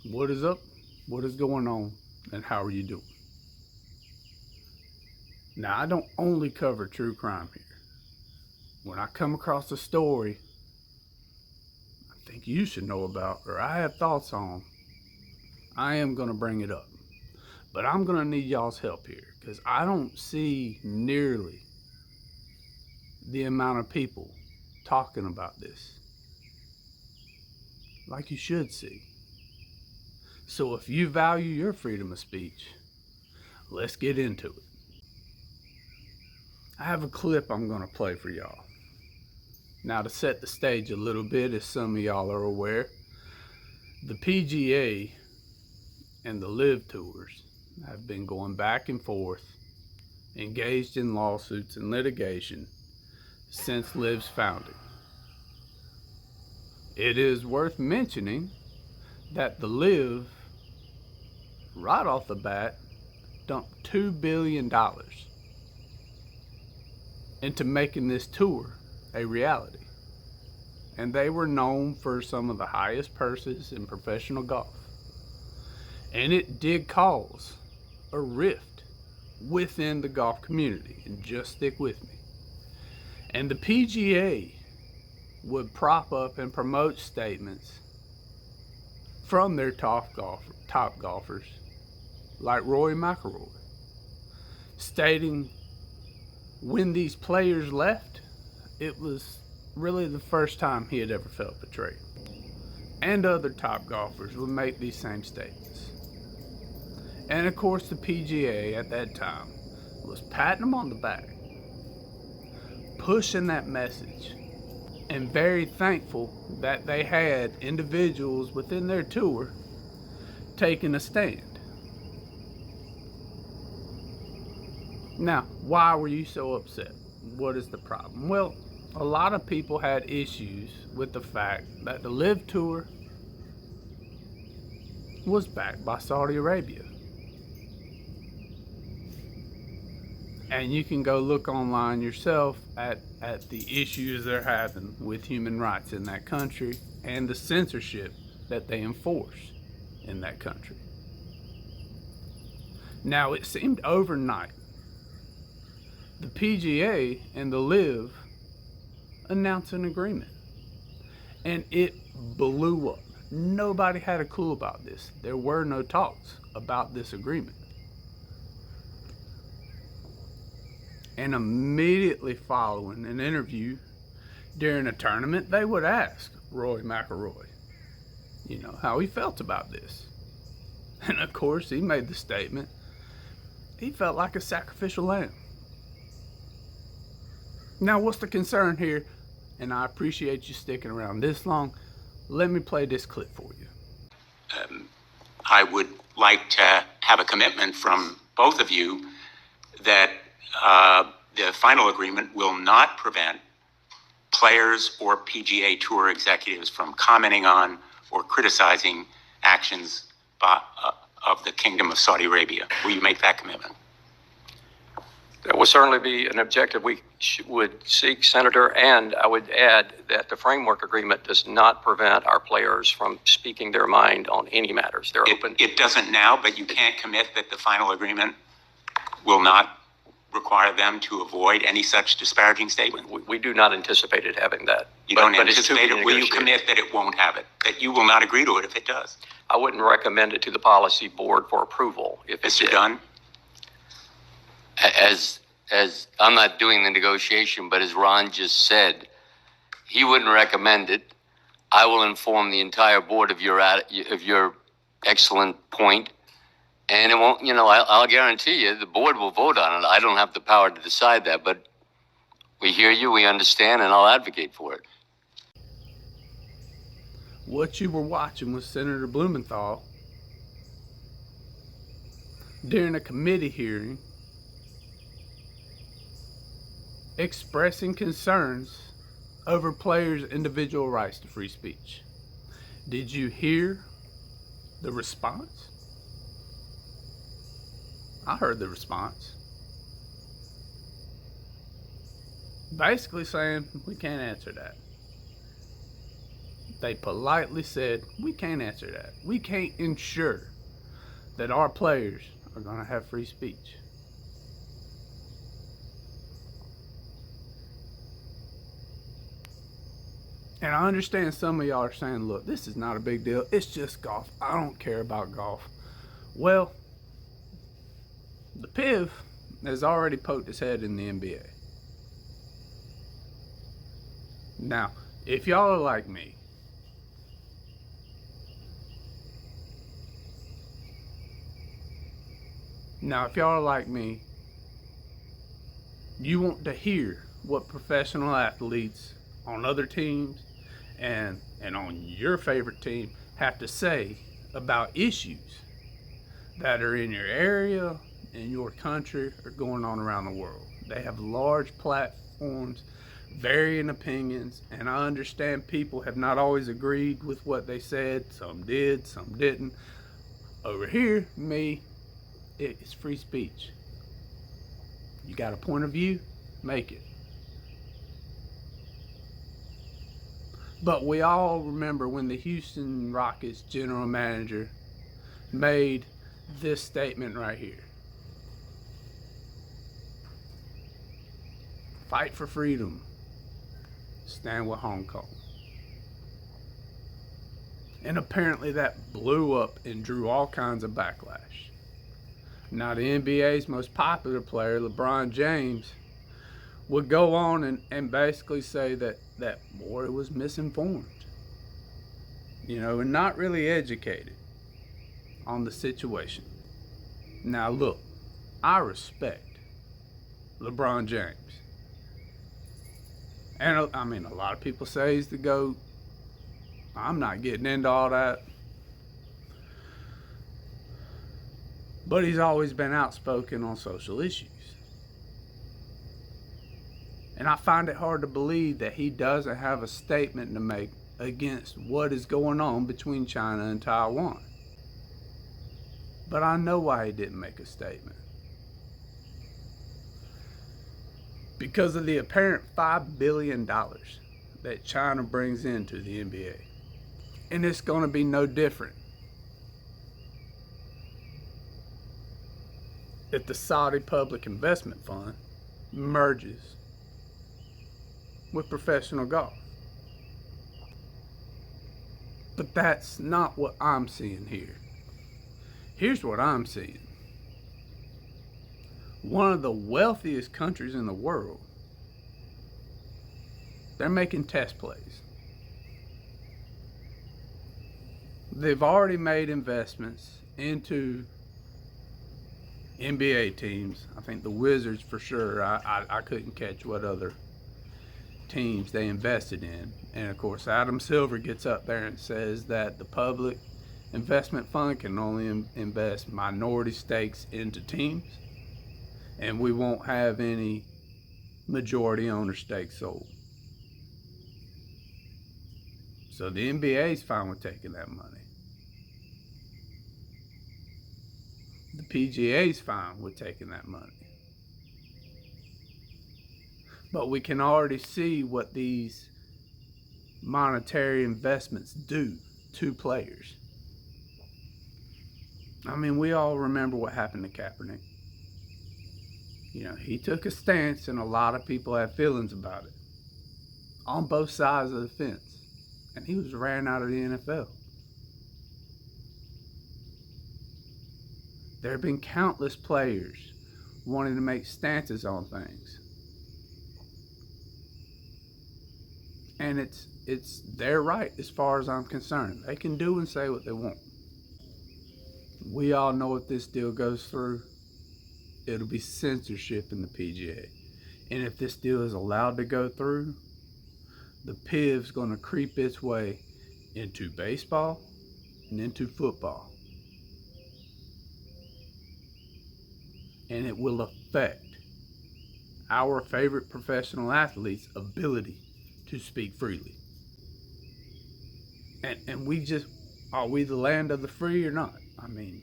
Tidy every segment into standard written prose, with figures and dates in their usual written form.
What is up? What is going on? And how are you doing? Now, I don't only cover true crime here. When I come across a story I think you should know about or I have thoughts on, I am going to bring it up. But I'm going to need y'all's help here because I don't see nearly the amount of people talking about this like you should see. So if you value your freedom of speech, let's get into it. I have a clip I'm going to play for y'all. Now, to set the stage a little bit, as some of y'all are aware, the PGA and the Live Tours have been going back and forth, engaged in lawsuits and litigation since Liv's founding. It is worth mentioning that the Live, right off the bat, dumped $2 billion into making this tour a reality. And they were known for some of the highest purses in professional golf. And it did cause a rift within the golf community. And just stick with me. And the PGA would prop up and promote statements from their top golfers, like Rory McIlroy, stating when these players left, it was really the first time he had ever felt betrayed. And other top golfers would make these same statements. And of course, the PGA at that time was patting them on the back, pushing that message, and very thankful that they had individuals within their tour taking a stand. Now, why were you so upset? What is the problem? Well, a lot of people had issues with the fact that the Live Tour was backed by Saudi Arabia. And you can go look online yourself at the issues they're having with human rights in that country and the censorship that they enforce in that country. Now, it seemed overnight the PGA and the Live announced an agreement, and it blew up. Nobody had a clue about this. There were no talks about this agreement. And immediately following an interview during a tournament, they would ask Rory McIlroy, how he felt about this. And of course, he made the statement, he felt like a sacrificial lamb. Now, what's the concern here? And I appreciate you sticking around this long. Let me play this clip for you. I would like to have a commitment from both of you that the final agreement will not prevent players or PGA Tour executives from commenting on or criticizing actions of the Kingdom of Saudi Arabia. Will you make that commitment? That will certainly be an objective we would seek, Senator, and I would add that the framework agreement does not prevent our players from speaking their mind on any matters. They're open. It doesn't now, but you can't commit that the final agreement will not require them to avoid any such disparaging statement. We do not anticipate it having that. You don't anticipate it? Will you commit that it won't have it? That you will not agree to it if it does? I wouldn't recommend it to the policy board for approval if it did. Mr. Dunn? As I'm not doing the negotiation, but as Ron just said, he wouldn't recommend it. I will inform the entire board of your excellent point, and it won't. I'll guarantee you the board will vote on it. I don't have the power to decide that, but we hear you, we understand, and I'll advocate for it. What you were watching was Senator Blumenthal during a committee hearing expressing concerns over players' individual rights to free speech. Did you hear the response? I heard the response. Basically saying, we can't answer that. They politely said, we can't answer that. We can't ensure that our players are going to have free speech. And I understand some of y'all are saying, look, this is not a big deal. It's just golf. I don't care about golf. Well, the PIV has already poked his head in the NBA. Now, if y'all are like me, you want to hear what professional athletes on other teams and on your favorite team have to say about issues that are in your area, in your country, or going on around the world. They have large platforms, varying opinions, and I understand people have not always agreed with what they said. Some did, some didn't. Over here, it's free speech. You got a point of view, make it. But we all remember when the Houston Rockets general manager made this statement right here. Fight for freedom. Stand with Hong Kong. And apparently that blew up and drew all kinds of backlash. Now the NBA's most popular player, LeBron James, would go on and basically say that Morey was misinformed, and not really educated on the situation. Now look, I respect LeBron James. And I mean, a lot of people say he's the GOAT. I'm not getting into all that. But he's always been outspoken on social issues. And I find it hard to believe that he doesn't have a statement to make against what is going on between China and Taiwan. But I know why he didn't make a statement. Because of the apparent $5 billion that China brings into the NBA. And it's going to be no different if the Saudi Public Investment Fund merges with professional golf. But that's not what I'm seeing here. Here's what I'm seeing. One of the wealthiest countries in the world, they're making test plays. They've already made investments into NBA teams. I think the Wizards for sure. I couldn't catch what other teams they invested in. And of course, Adam Silver gets up there and says that the public investment fund can only invest minority stakes into teams, and we won't have any majority owner stakes sold. So the NBA's fine with taking that money. The PGA's fine with taking that money. But we can already see what these monetary investments do to players. I mean, we all remember what happened to Kaepernick. He took a stance and a lot of people had feelings about it on both sides of the fence. And he was ran out of the NFL. There have been countless players wanting to make stances on things. And it's their right as far as I'm concerned. They can do and say what they want. We all know if this deal goes through, it'll be censorship in the PGA. And if this deal is allowed to go through, the PIV's going to creep its way into baseball and into football. And it will affect our favorite professional athletes' ability to speak freely. And are we the land of the free or not? I mean,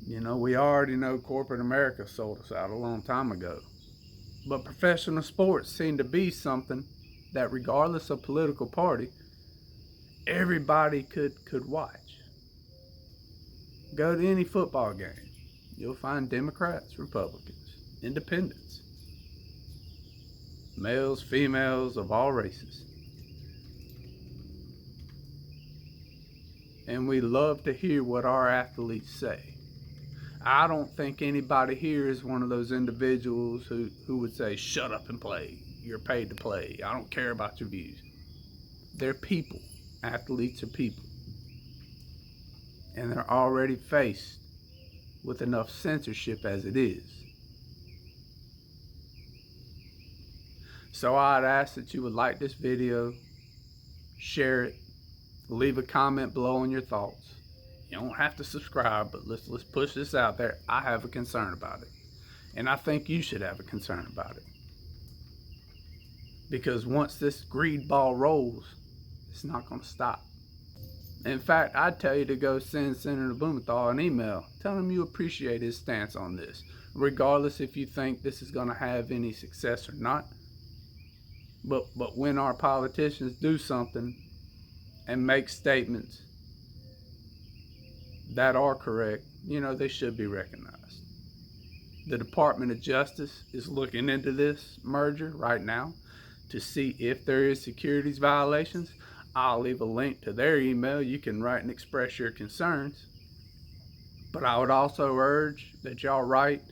we already know corporate America sold us out a long time ago. But professional sports seem to be something that regardless of political party, everybody could watch. Go to any football game. You'll find Democrats, Republicans, independents, males, females of all races. And we love to hear what our athletes say. I don't think anybody here is one of those individuals who would say, shut up and play. You're paid to play. I don't care about your views. They're people. Athletes are people. And they're already faced with enough censorship as it is. So I'd ask that you would like this video, share it, leave a comment below on your thoughts. You don't have to subscribe, but let's push this out there. I have a concern about it. And I think you should have a concern about it. Because once this greed ball rolls, it's not going to stop. In fact, I'd tell you to go send Senator Blumenthal an email. Tell him you appreciate his stance on this, regardless if you think this is going to have any success or not. But when our politicians do something and make statements that are correct, they should be recognized. The Department of Justice is looking into this merger right now to see if there is securities violations. I'll leave a link to their email. You can write and express your concerns. But I would also urge that y'all write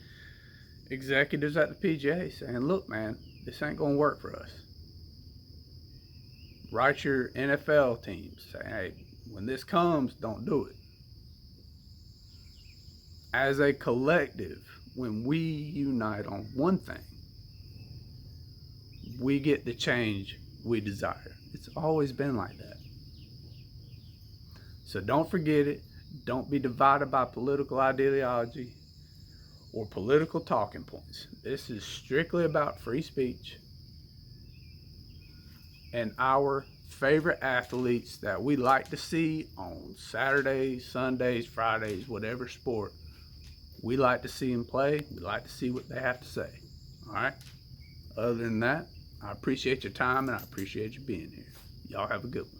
executives at the PGA saying, look, man, this ain't going to work for us. Write your NFL teams. Say, hey, when this comes, don't do it. As a collective, when we unite on one thing, we get the change we desire. It's always been like that. So don't forget it. Don't be divided by political ideology or political talking points. This is strictly about free speech and our favorite athletes that we like to see on Saturdays, Sundays, Fridays, whatever sport. We like to see them play. We like to see what they have to say. All right? Other than that, I appreciate your time and I appreciate you being here. Y'all have a good one.